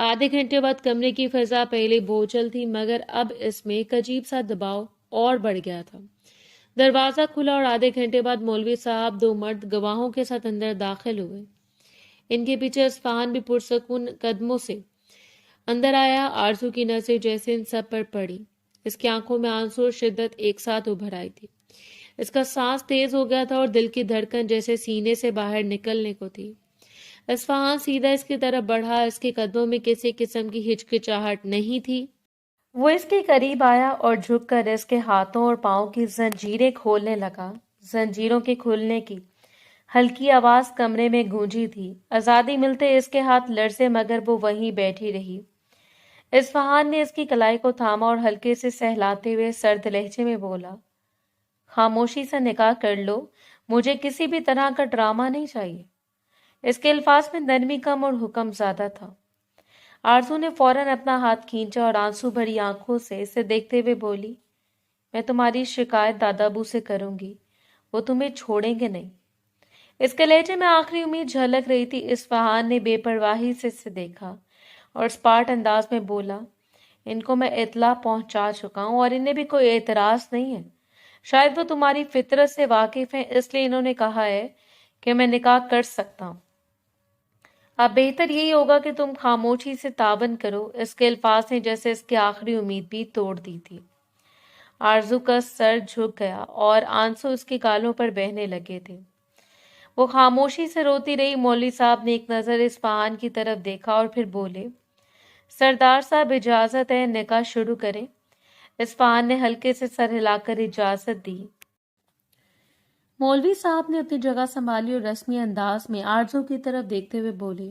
آدھے گھنٹے بعد کمرے کی فضا پہلے بوجھل تھی مگر اب اس میں ایک عجیب سا دباؤ اور بڑھ گیا تھا۔ دروازہ کھلا اور آدھے گھنٹے بعد مولوی صاحب دو مرد گواہوں کے ساتھ اندر داخل ہوئے۔ ان کے پیچھے اصفہان بھی پرسکون قدموں سے اندر آیا۔ آرزو کی نظر جیسے ان سب پر پڑی۔ اس کی آنکھوں میں آنسو اور شدت ایک ساتھ ابھر آئی تھی۔ اس کا سانس تیز ہو گیا تھا اور دل کی دھڑکن جیسے سینے سے باہر نکلنے کو تھی۔ اصفہان سیدھا اس کی طرف بڑھا، اس کے قدموں میں کسی قسم کی ہچکچاہٹ نہیں تھی۔ وہ اس کے قریب آیا اور جھک کر اس کے ہاتھوں اور پاؤں کی زنجیریں کھولنے لگا۔ زنجیروں کے کھلنے کی ہلکی آواز کمرے میں گونجی تھی۔ آزادی ملتے اس کے ہاتھ لرزے مگر وہ وہیں بیٹھی رہی۔ اصفہان نے اس کی کلائی کو تھاما اور ہلکے سے سہلاتے ہوئے سرد لہجے میں بولا، خاموشی سے نکاح کر لو، مجھے کسی بھی طرح کا ڈرامہ نہیں چاہیے۔ اس کے الفاظ میں نرمی کم اور حکم زیادہ تھا۔ آرزو نے فوراً اپنا ہاتھ کھینچا اور آنسو بھری آنکھوں سے اسے دیکھتے ہوئے بولی، میں تمہاری شکایت دادا ابو سے کروں گی، وہ تمہیں چھوڑیں گے نہیں۔ اس کے لہجے میں آخری امید جھلک رہی تھی۔ اصفہان نے بے پرواہی سے اسے دیکھا اور اسپاٹ انداز میں بولا، ان کو میں اطلاع پہنچا چکا ہوں اور انہیں بھی کوئی اعتراض نہیں ہے۔ شاید وہ تمہاری فطرت سے واقف ہیں، اس لیے انہوں نے کہا ہے کہ میں نکاح کر سکتا ہوں۔ اب بہتر یہی ہوگا کہ تم خاموشی سے تعاون کرو۔ اس کے الفاظ نے جیسے اس کی آخری امید بھی توڑ دی تھی۔ آرزو کا سر جھک گیا اور آنسو اس کے گالوں پر بہنے لگے تھے۔ وہ خاموشی سے روتی رہی۔ مولوی صاحب نے ایک نظر اصفہان کی طرف دیکھا اور پھر بولے، سردار صاحب اجازت ہے، نکاح شروع کریں؟ اصفہان نے ہلکے سے سر ہلا کر اجازت دی۔ مولوی صاحب نے اپنی جگہ سنبھالی اور رسمی انداز میں آرزو کی طرف دیکھتے ہوئے بولے،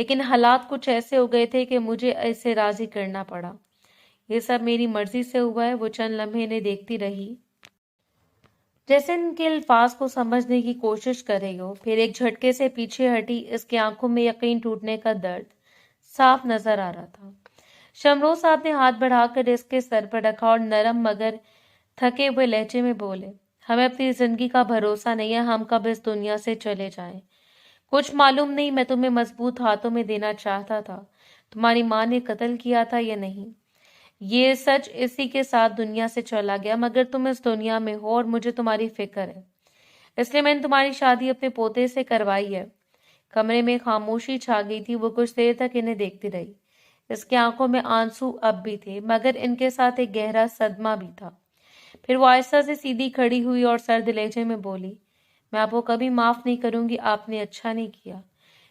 لیکن حالات کچھ ایسے ہو گئے تھے کہ مجھے اسے راضی کرنا پڑا۔ یہ سب میری مرضی سے ہوا ہے۔ وہ چند لمحے انہیں دیکھتی رہی، جیسے ان کے الفاظ کو سمجھنے کی کوشش کر رہی ہو۔ پھر ایک جھٹکے سے پیچھے ہٹی۔ اس کی آنکھوں میں یقین ٹوٹنے کا درد صاف نظر آ رہا تھا۔ شمروز صاحب نے ہاتھ بڑھا کر اس کے سر پر رکھا اور نرم مگر تھکے ہوئے لہجے میں بولے، ہمیں اپنی زندگی کا بھروسہ نہیں ہے، ہم کب اس دنیا سے چلے جائیں۔ کچھ معلوم نہیں، میں تمہیں مضبوط ہاتھوں میں دینا چاہتا تھا۔ تمہاری ماں نے قتل کیا تھا یا نہیں، یہ سچ اسی کے ساتھ دنیا سے چلا گیا، مگر تم اس دنیا میں ہو اور مجھے تمہاری فکر ہے، اس لیے میں نے تمہاری شادی اپنے پوتے سے کروائی ہے۔ کمرے میں خاموشی چھا گئی تھی۔ وہ کچھ دیر تک انہیں دیکھتی رہی۔ اس کی آنکھوں میں آنسو اب بھی تھے، مگر ان کے ساتھ ایک گہرا صدمہ بھی تھا۔ پھر وہ آہستہ سے سیدھی کھڑی ہوئی اور سرد لہجے میں بولی، میں آپ کو کبھی معاف نہیں کروں گی، آپ نے اچھا نہیں کیا۔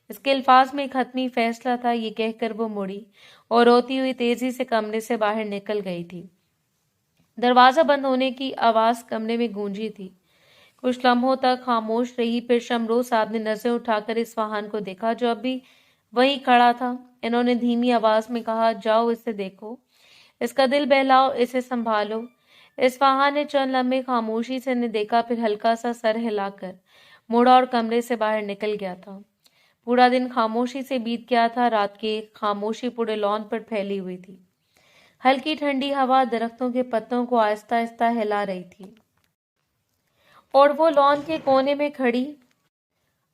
اس کے الفاظ میں ایک حتمی فیصلہ تھا۔ یہ کہہ کر وہ مڑی اور روتی ہوئی تیزی سے کمرے سے باہر نکل گئی تھی۔ دروازہ بند ہونے کی آواز کمرے میں گونجی تھی۔ کچھ لمحوں تک خاموش رہی۔ پھر شمروز صاحب نے نظریں اٹھا کر اصفہان کو دیکھا جو اب بھی وہیں کھڑا تھا۔ انہوں نے دھیمی آواز میں کہا، جاؤ اسے دیکھو، اس کا دل بہلاؤ، اسے سنبھالو۔ اصفہان نے چند لمحے خاموشی سے انہیں دیکھا، پھر ہلکا سا سر ہلا کر مڑا اور کمرے سے باہر نکل گیا تھا۔ پورا دن خاموشی سے بیت گیا تھا۔ رات کی خاموشی پورے لان پر پھیلی ہوئی تھی۔ ہلکی ٹھنڈی ہوا درختوں کے پتوں کو آہستہ آہستہ ہلا رہی تھی اور وہ لان کے کونے میں کھڑی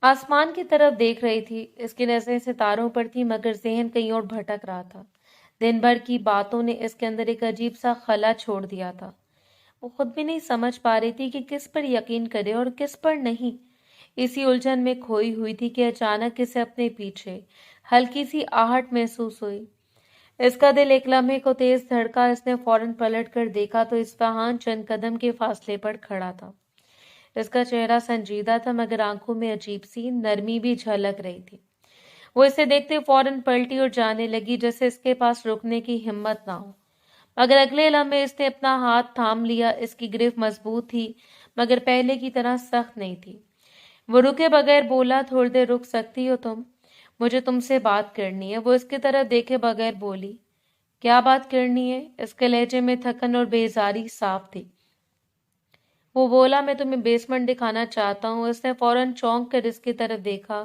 آسمان کی طرف دیکھ رہی تھی۔ اس کی نظریں ستاروں پر تھی، مگر ذہن کہیں اور بھٹک رہا تھا۔ دن بھر کی باتوں نے اس کے اندر ایک عجیب سا خلا چھوڑ دیا تھا۔ وہ خود بھی نہیں سمجھ پا رہی تھی کہ کس پر یقین کرے اور کس پر نہیں۔ اسی الجھن میں کھوئی ہوئی تھی کہ اچانک اسے اپنے پیچھے ہلکی سی آہٹ محسوس ہوئی۔ اس کا دل ایک لمحے کو تیز دھڑکا۔ اس نے فوراً پلٹ کر دیکھا تو اصفہان چند قدم کے فاصلے پر کھڑا تھا۔ اس کا چہرہ سنجیدہ تھا، مگر آنکھوں میں عجیب سی نرمی بھی جھلک رہی تھی۔ وہ اسے دیکھتے فوراً پلٹی اور جانے لگی، جیسے اس کے پاس رکنے کی ہمت نہ ہو۔ مگر اگلے لمحے اس نے اپنا ہاتھ تھام لیا۔ اس کی گرفت مضبوط تھی، مگر پہلے کی طرح سخت نہیں تھی۔ وہ رکے بغیر بولا، تھوڑی دیر رک سکتی ہو تم؟ مجھے تم سے بات کرنی ہے۔ وہ اس کی طرف دیکھے بغیر بولی، کیا بات کرنی ہے؟ اس کے لہجے میں تھکن اور بیزاری صاف تھی۔ وہ بولا، میں تمہیں بیسمنٹ دکھانا چاہتا ہوں۔ اس نے فوراً چونک کر اس کی طرف دیکھا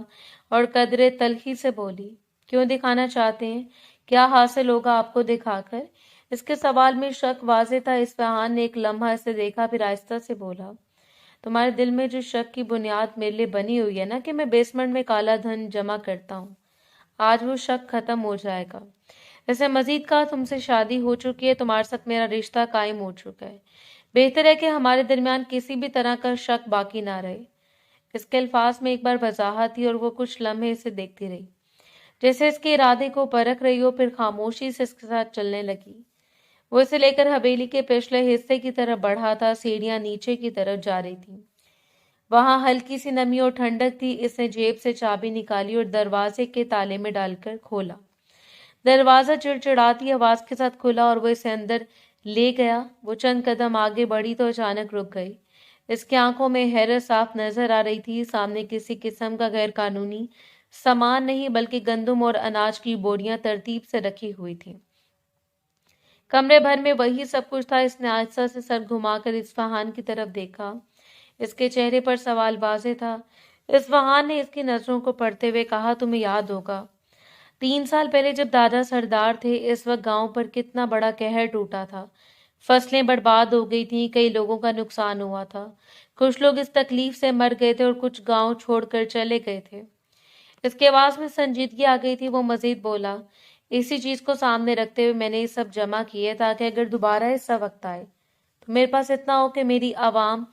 اور قدرے تلخی سے بولی، کیوں دکھانا چاہتے ہیں؟ کیا حاصل ہوگا آپ کو دکھا کر؟ اس کے سوال میں شک واضح تھا۔ اصفہان نے ایک لمحہ اسے دیکھا، پھر آہستہ سے بولا، تمہارے دل میں جو شک کی بنیاد میرے لیے بنی ہوئی ہے نا کہ میں بیسمنٹ میں کالا دھن جمع کرتا ہوں، آج وہ شک ختم ہو جائے گا۔ اس نے مزید کہا، تم سے شادی ہو چکی ہے، تمہارے ساتھ میرا رشتہ قائم ہو چکا ہے، بہتر ہے کہ ہمارے درمیان کسی بھی طرح کا شک باقی نہ رہے۔ اس کے الفاظ میں ایک بار وضاحت تھی اور وہ کچھ لمحے اسے دیکھتی رہی، جیسے اس کے ارادے کو پرکھ رہی ہو، پھر خاموشی سے اس کے ساتھ چلنے لگی۔ وہ اسے لے کر حویلی کے پچھلے حصے کی طرف بڑھا تھا۔ سیڑھیاں نیچے کی طرف جا رہی تھیں، وہاں ہلکی سی نمی اور ٹھنڈک تھی۔ اس نے جیب سے چابی نکالی اور دروازے کے تالے میں ڈال کر کھولا۔ دروازہ چڑچڑاتی آواز کے ساتھ کھلا اور وہ اسے اندر لے گیا۔ وہ چند قدم آگے بڑھی تو اچانک رک گئی۔ اس کی آنکھوں میں حیرت صاف نظر آ رہی تھی۔ سامنے کسی قسم کا غیر قانونی سامان نہیں، بلکہ گندم اور اناج کی بوریاں ترتیب سے رکھی ہوئی تھیں۔ کمرے بھر میں وہی سب کچھ تھا۔ اس نے آہستہ سے سر گھما کر اصفہان کی طرف دیکھا۔ اس کے چہرے پر سوال واضح تھا۔ اصفہان نے اس کی نظروں کو پڑھتے ہوئے کہا، تمہیں یاد ہوگا 3 سال پہلے جب دادا سردار تھے، اس وقت گاؤں پر کتنا بڑا قہر ٹوٹا تھا، فصلیں برباد ہو گئی تھیں، کئی لوگوں کا نقصان ہوا تھا، کچھ لوگ اس تکلیف سے مر گئے تھے اور کچھ گاؤں چھوڑ کر چلے گئے تھے۔ اس کے آواز میں سنجیدگی آ گئی تھی۔ وہ مزید بولا، اسی چیز کو سامنے رکھتے ہوئے میں نے یہ سب جمع کیے تاکہ اگر دوبارہ ایسا وقت آئے تو میرے پاس اتنا ہو کہ میری عوام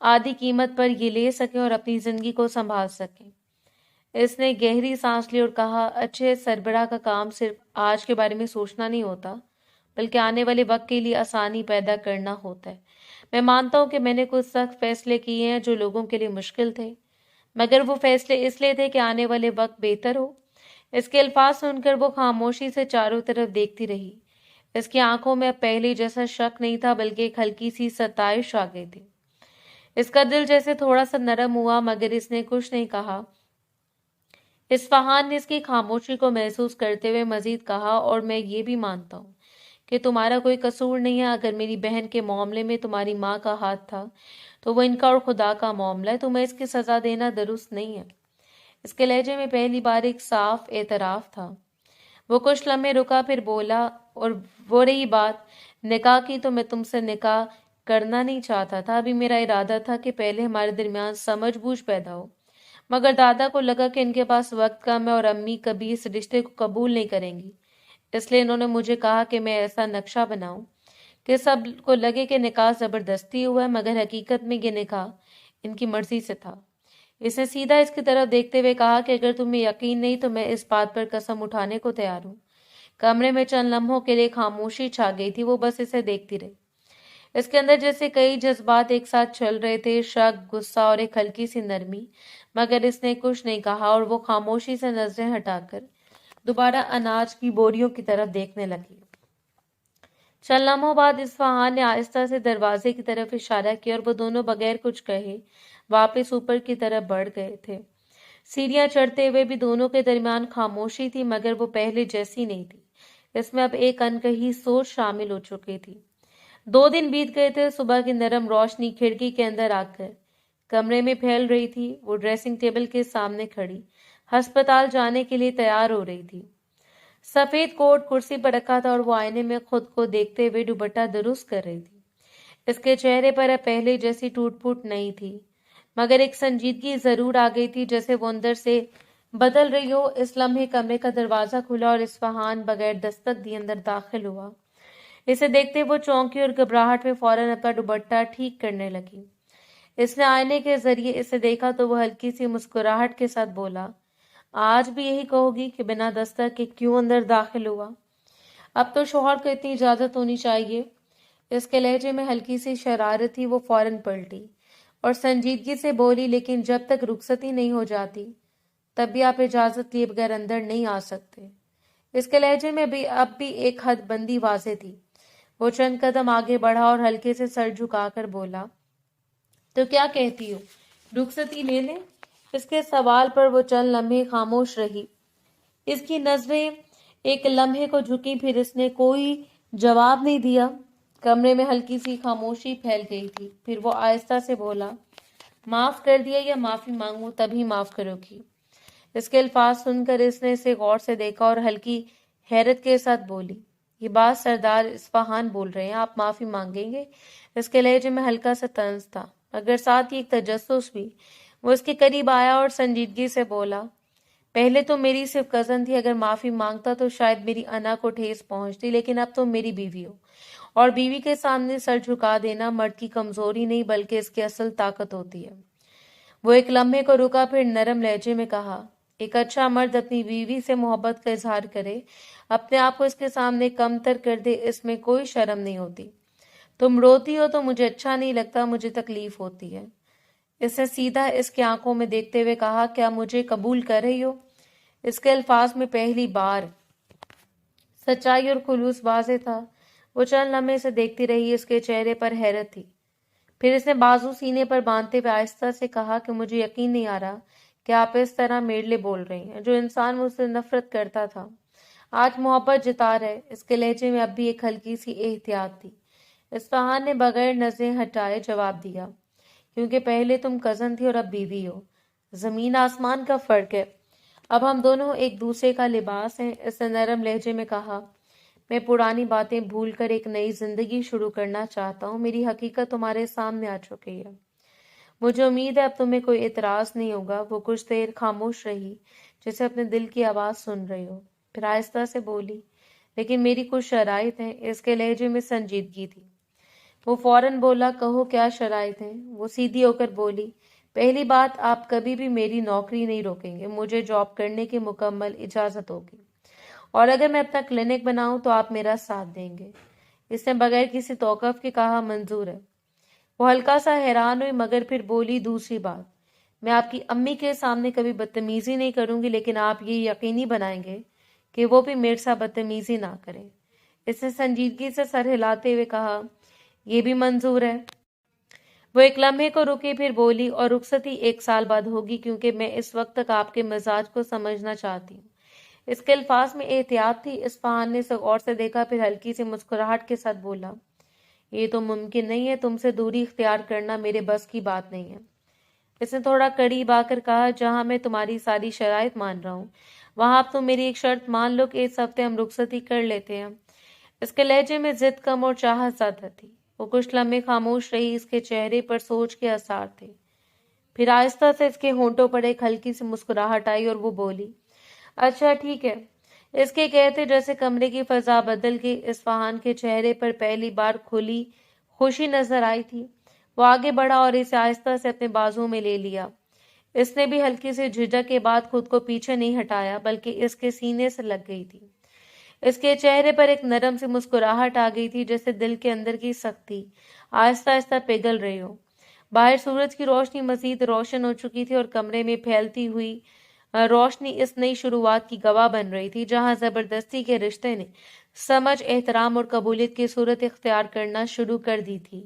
آدھی قیمت پر یہ لے سکیں اور اپنی زندگی کو سنبھال سکیں۔ اس نے گہری سانس لی اور کہا، اچھے سربراہ کا کام صرف آج کے بارے میں سوچنا نہیں ہوتا، بلکہ آنے والے وقت کے لیے آسانی پیدا کرنا ہوتا ہے۔ میں مانتا ہوں کہ میں نے کچھ سخت فیصلے کیے ہیں جو لوگوں کے لیے مشکل تھے، مگر وہ فیصلے اس لیے تھے کہ آنے والے وقت بہتر ہو۔ اس کے الفاظ سن کر وہ خاموشی سے چاروں طرف دیکھتی رہی۔ اس کی آنکھوں میں اب پہلے جیسا شک نہیں تھا، بلکہ ایک ہلکی سی ستائش آ گئی تھی۔ اس کا دل جیسے تھوڑا سا نرم ہوا، مگر اس نے کچھ نہیں کہا۔ اصفہان نے اس کی خاموشی کو محسوس کرتے ہوئے مزید کہا، اور میں یہ بھی مانتا ہوں کہ تمہارا کوئی قصور نہیں ہے۔ اگر میری بہن کے معاملے میں تمہاری ماں کا ہاتھ تھا تو وہ ان کا اور خدا کا معاملہ ہے، تمہیں اس کی سزا دینا درست نہیں ہے۔ اس کے لہجے میں پہلی بار ایک صاف اعتراف تھا۔ وہ کچھ لمحے رکا، پھر بولا، اور وہ رہی بات نکاح کی تو میں تم سے نکاح کرنا نہیں چاہتا تھا۔ ابھی میرا ارادہ تھا کہ پہلے ہمارے درمیان سمجھ بوجھ پیدا ہو، مگر دادا کو لگا کہ ان کے پاس وقت کم ہے اور امی کبھی اس رشتے کو قبول نہیں کریں گی، اس لیے انہوں نے مجھے کہا کہ میں ایسا نقشہ بناؤں کہ سب کو لگے کہ نکاح زبردستی ہوا ہے، مگر حقیقت میں یہ نکاح ان کی مرضی سے تھا۔ اس نے سیدھا اس کی طرف دیکھتے ہوئے کہا کہ اگر تمہیں یقین نہیں تو میں اس بات پر قسم اٹھانے کو تیار ہوں۔ کمرے میں چند لمحوں کے لیے خاموشی چھا گئی تھی، وہ بس اسے دیکھتی رہی۔ اس کے اندر جیسے کئی جذبات ایک ساتھ چل رہے تھے، شک، غصہ اور ایک ہلکی سی نرمی، مگر اس نے کچھ نہیں کہا اور وہ خاموشی سے نظریں ہٹا کر دوبارہ اناج کی بوریوں کی طرف دیکھنے لگی۔ چند لمحوں بعد اصفہان نے آہستہ سے دروازے کی طرف اشارہ کیا اور وہ دونوں بغیر کچھ کہے واپس اوپر کی طرف بڑھ گئے تھے۔ سیڑھیاں چڑھتے ہوئے بھی دونوں کے درمیان خاموشی تھی، مگر وہ پہلے جیسی نہیں تھی۔ اس میں اب ایک انکہی سوچ شامل ہو چکی تھی۔ 2 دن بیت گئے تھے۔ صبح کی نرم روشنی کھڑکی کے اندر آ کر کمرے میں پھیل رہی تھی۔ وہ ڈریسنگ ٹیبل کے سامنے کھڑی ہسپتال جانے کے لیے تیار ہو رہی تھی۔ سفید کوٹ کرسی پر رکھا تھا اور وہ آئینے میں خود کو دیکھتے ہوئے دوپٹہ درست کر رہی تھی۔ اس کے چہرے پر اب پہلے جیسی ٹوٹ پھوٹ نہیں تھی، مگر ایک سنجیدگی ضرور آ گئی تھی، جیسے وہ اندر سے بدل رہی ہو۔ اس لمحے کمرے کا دروازہ کھلا اور اصفہان بغیر دستک دیے اندر داخل ہوا۔ اسے دیکھتے وہ چونکی اور گھبراہٹ میں فوراً اپنا دوپٹہ ٹھیک کرنے لگی۔ اس نے آئینے کے ذریعے اسے دیکھا تو وہ ہلکی سی مسکراہٹ کے ساتھ بولا، آج بھی یہی کہو گی کہ بنا دستک کے کیوں اندر داخل ہوا؟ اب تو شوہر کو اتنی اجازت ہونی چاہیے۔ اس کے لہجے میں ہلکی سی شرارت تھی۔ وہ فوراً پلٹی اور سنجیدگی سے بولی، لیکن جب تک رخصتی نہیں ہو جاتی تب بھی آپ اجازت لیے بغیر اندر نہیں آ سکتے۔ اس کے لہجے میں بھی اب بھی ایک حد بندی واضح تھی۔ وہ چند قدم آگے بڑھا اور ہلکے سے سر جھکا کر بولا، تو کیا کہتی ہو، رخصتی لے لیں؟ اس کے سوال پر وہ چند لمحے خاموش رہی۔ اس کی نظریں ایک لمحے کو جھکی، پھر اس نے کوئی جواب نہیں دیا۔ کمرے میں ہلکی سی خاموشی پھیل گئی تھی۔ پھر وہ آہستہ سے بولا، معاف کر دیا یا معافی مانگوں تبھی معاف کرو گی؟ اس کے الفاظ سن کر اس نے اسے غور سے دیکھا اور ہلکی حیرت کے ساتھ بولی، یہ بات سردار اصفہان بول رہے ہیں، آپ معافی مانگیں گے؟ اس کے لہجے میں ہلکا سا طنز تھا، مگر ساتھ ہی ایک تجسس بھی۔ وہ اس کے قریب آیا اور سنجیدگی سے بولا، پہلے تو میری صرف کزن تھی، اگر معافی مانگتا تو شاید میری انا کو ٹھیس پہنچتی، لیکن اب تم میری بیوی ہو، اور بیوی کے سامنے سر جھکا دینا مرد کی کمزوری نہیں بلکہ اس کی اصل طاقت ہوتی ہے۔ وہ ایک لمحے کو رکا، پھر نرم لہجے میں کہا، ایک اچھا مرد اپنی بیوی سے محبت کا اظہار کرے، اپنے آپ کو اس کے سامنے کم تر کر دے، اس میں کوئی شرم نہیں ہوتی۔ تم روتی ہو تو مجھے اچھا نہیں لگتا، مجھے تکلیف ہوتی ہے۔ اس نے سیدھا اس کی آنکھوں میں دیکھتے ہوئے کہا، کیا مجھے قبول کر رہی ہو؟ اس کے الفاظ میں پہلی بار سچائی اور خلوص واضح تھا۔ وہ چند لمحے سے دیکھتی رہی، اس کے چہرے پر حیرت تھی۔ پھر اس نے بازو سینے پر باندھتے ہوئے آہستہ سے کہا کہ مجھے یقین نہیں آ رہا کہ آپ اس طرح میرے لیے بول رہی ہیں۔ جو انسان مجھ سے نفرت کرتا تھا آج محبت جتا رہا ہے۔ اس کے لہجے میں اب بھی ایک ہلکی سی احتیاط تھی۔ اصفہان نے بغیر نظریں ہٹائے جواب دیا، کیونکہ پہلے تم کزن تھی اور اب بیوی ہو، زمین آسمان کا فرق ہے۔ اب ہم دونوں ایک دوسرے کا لباس ہیں۔ اس نے نرم لہجے میں کہا، میں پرانی باتیں بھول کر ایک نئی زندگی شروع کرنا چاہتا ہوں۔ میری حقیقت تمہارے سامنے آ چکی ہے، مجھے امید ہے اب تمہیں کوئی اعتراض نہیں ہوگا۔ وہ کچھ دیر خاموش رہی، جیسے اپنے دل کی آواز سن رہی ہو، پھر آہستہ سے بولی، لیکن میری کچھ شرائط ہیں۔ اس کے لہجے میں سنجیدگی تھی۔ وہ فوراً بولا، کہو کیا شرائط ہیں؟ وہ سیدھی ہو کر بولی، پہلی بات، آپ کبھی بھی میری نوکری نہیں روکیں گے، مجھے جاب کرنے کی مکمل اجازت ہوگی، اور اگر میں اپنا کلینک بناؤں تو آپ میرا ساتھ دیں گے۔ اس نے بغیر کسی توقف کے کہا، منظور ہے۔ وہ ہلکا سا حیران ہوئی، مگر پھر بولی، دوسری بات، میں آپ کی امی کے سامنے کبھی بدتمیزی نہیں کروں گی، لیکن آپ یہ یقینی بنائیں گے کہ وہ بھی میرے ساتھ بدتمیزی نہ کریں۔ اس نے سنجیدگی سے سر ہلاتے ہوئے کہا، یہ بھی منظور ہے۔ وہ ایک لمحے کو رکی، پھر بولی، اور رخصتی 1 سال بعد ہوگی، کیونکہ میں اس وقت تک آپ کے مزاج کو سمجھنا چاہتی ہوں۔ اس کے الفاظ میں احتیاط تھی۔ اصفہان نے اسے غور سے دیکھا، پھر ہلکی سی مسکراہٹ کے ساتھ بولا، یہ تو ممکن نہیں ہے، تم سے دوری اختیار کرنا میرے بس کی بات نہیں ہے۔ اس نے تھوڑا قریب آ کر کہا، جہاں میں تمہاری ساری شرائط مان رہا ہوں، وہاں اب تم میری ایک شرط مان لو کہ اس ہفتے ہم رخصتی کر لیتے ہیں۔ اس کے لہجے میں ضد کم اور چاہت زیادہ تھی۔ وہ کچھ لمحے خاموش رہی، اس کے چہرے پر سوچ کے آثار تھے۔ پھر آہستہ سے اس کے ہونٹوں پر ایک ہلکی سی مسکراہٹ آئی اور وہ بولی، اچھا ٹھیک ہے۔ اس کے کہتے جیسے کمرے کی فضا بدل گئی۔ اصفہان کے چہرے پر پہلی بار کھلی خوشی نظر آئی تھی۔ وہ آگے بڑھا اور اسے آہستہ سے اپنے بازو میں لے لیا۔ اس نے بھی ہلکی سی جھجک کے بعد خود کو پیچھے نہیں ہٹایا، بلکہ اس کے سینے سے لگ گئی تھی۔ اس کے چہرے پر ایک نرم سی مسکراہٹ آ گئی تھی، جیسے دل کے اندر کی سختی آہستہ آہستہ پگھل رہی ہو۔ باہر سورج کی روشنی مزید روشن ہو چکی تھی اور کمرے میں پھیلتی ہوئی روشنی اس نئی شروعات کی گواہ بن رہی تھی، جہاں زبردستی کے رشتے نے سمجھ، احترام اور قبولیت کی صورت اختیار کرنا شروع کر دی تھی۔